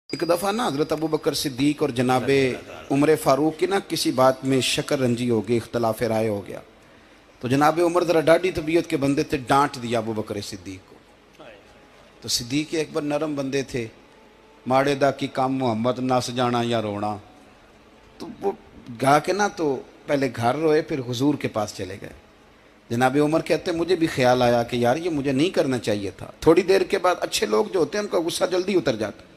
एक दफ़ा ना हज़रत अबू बकर सिद्दीक और जनाबे उमर फ़ारूक की ना किसी बात में शक्कर रंजी हो गई, इख्तलाफ राय हो गया। तो जनाबे उमर ज़रा डाढ़ी तबीयत के बंदे थे, डांट दिया अबू बकर सिद्दीक को। तो सिद्दीक एक बार नरम बंदे थे, माड़े दा की काम मोहम्मद नस जाना या रोना। तो वो गा के ना तो पहले घर रोए, फिर हुजूर के पास चले गए। जनाबे उमर कहते मुझे भी ख्याल आया कि यार ये मुझे नहीं करना चाहिए था। थोड़ी देर के बाद अच्छे लोग जो होते हैं उनका गुस्सा जल्दी उतर जाता है।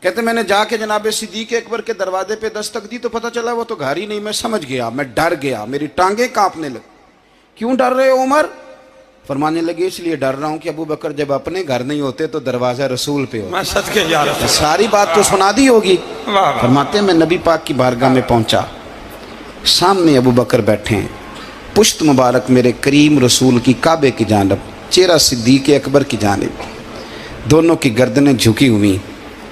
कहते मैंने जाके जनाबे सिद्दीक अकबर के दरवाजे पे दस्तक दी तो पता चला वो तो घर ही नहीं। मैं समझ गया, मैं डर गया, मेरी टांगे कांपने लगी। क्यों डर रहे हो उमर? फरमाने लगे इसलिए डर रहा हूं कि अबू बकर जब अपने घर नहीं होते तो दरवाजा रसूल पे होता। मैं सदके जा रहा था। सारी बात तो सुना दी होगी। फरमाते मैं नबी पाक की बारगाह में पहुंचा, सामने अबू बकर बैठे हैं, पुश्त मुबारक मेरे करीम रसूल की काबे की जानब, चेहरा सिद्दीक अकबर की जानिब, दोनों की गर्दनें झुकी हुई।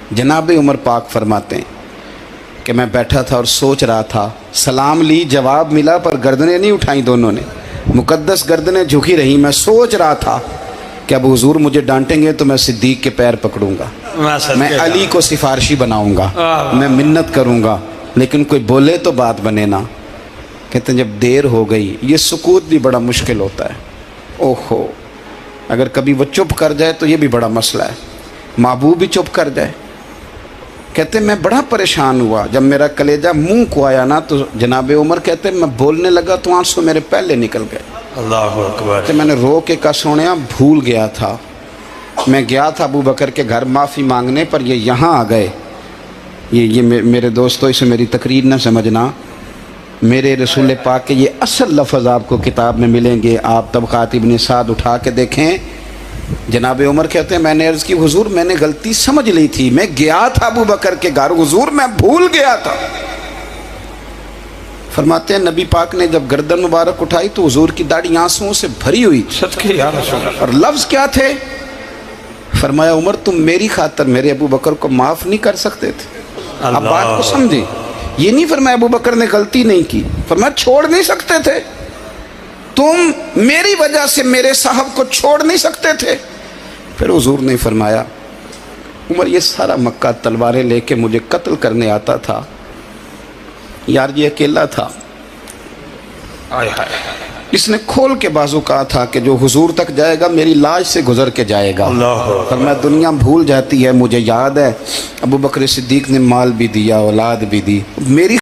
जनाब उमर पाक फरमाते हैं कि मैं बैठा था और सोच रहा था, सलाम ली, जवाब मिला, पर गर्दनें नहीं उठाई दोनों ने, मुकद्दस गर्दनें झुकी रही। मैं सोच रहा था कि अब हुजूर मुझे डांटेंगे तो मैं सिद्दीक के पैर पकड़ूंगा, मैं अली को सिफारशी बनाऊंगा, मैं मिन्नत करूंगा, लेकिन कोई बोले तो बात बने ना। कहते हैं जब देर हो गई, ये सुकूत भी बड़ा मुश्किल होता है। ओहो, अगर कभी वो चुप कर जाए तो ये भी बड़ा मसला है, महबूब भी चुप कर जाए। कहते मैं बड़ा परेशान हुआ, जब मेरा कलेजा मुंह को आया ना तो जनाबे उमर कहते मैं बोलने लगा तो आंसू मेरे पहले निकल गए। अल्लाह अकबर। मैंने रो के कहा सोनिया भूल गया था, मैं गया था अबू बकर के घर माफ़ी मांगने, पर ये यहाँ आ गए। ये मेरे दोस्तों इसे मेरी तकरीर ना समझना, मेरे रसूल पाक के ये असल लफ्ज़ आपको किताब में मिलेंगे। आप तबक़ात इब्न साद उठा के देखें। जनाबे उमर कहते हैं मैंने अर्ज़ की हुजूर मैंने गलती समझ ली थी, मैं गया था अबू बकर के घर, हुजूर मैं भूल गया था। फरमाते हैं नबी पाक ने जब गर्दन मुबारक उठाई तो हुजूर की दाढ़ी आंसुओं से भरी हुई थी। और लफ्ज़ क्या थे? फरमाया उमर तुम मेरी खातर मेरे अबू बकर को माफ़ नहीं कर सकते थे। अब बात को समझे, ये नहीं फरमाया अबू बकर ने गलती नहीं की, फरमाया छोड़ नहीं सकते थे, तुम मेरी वजह से मेरे साहब को छोड़ नहीं सकते थे। फिर हुजूर ने फरमाया उमर ये सारा मक्का तलवारें लेके मुझे कत्ल करने आता था, यार ये अकेला था, इसने खोल के बाजू कहा था कि जो हुजूर तक जाएगा मेरी लाश से गुजर के जाएगा। पर मैं दुनिया भूल जाती है, मुझे याद है अबू बकर सिद्दीक ने माल भी दिया, औलाद भी दी, मेरी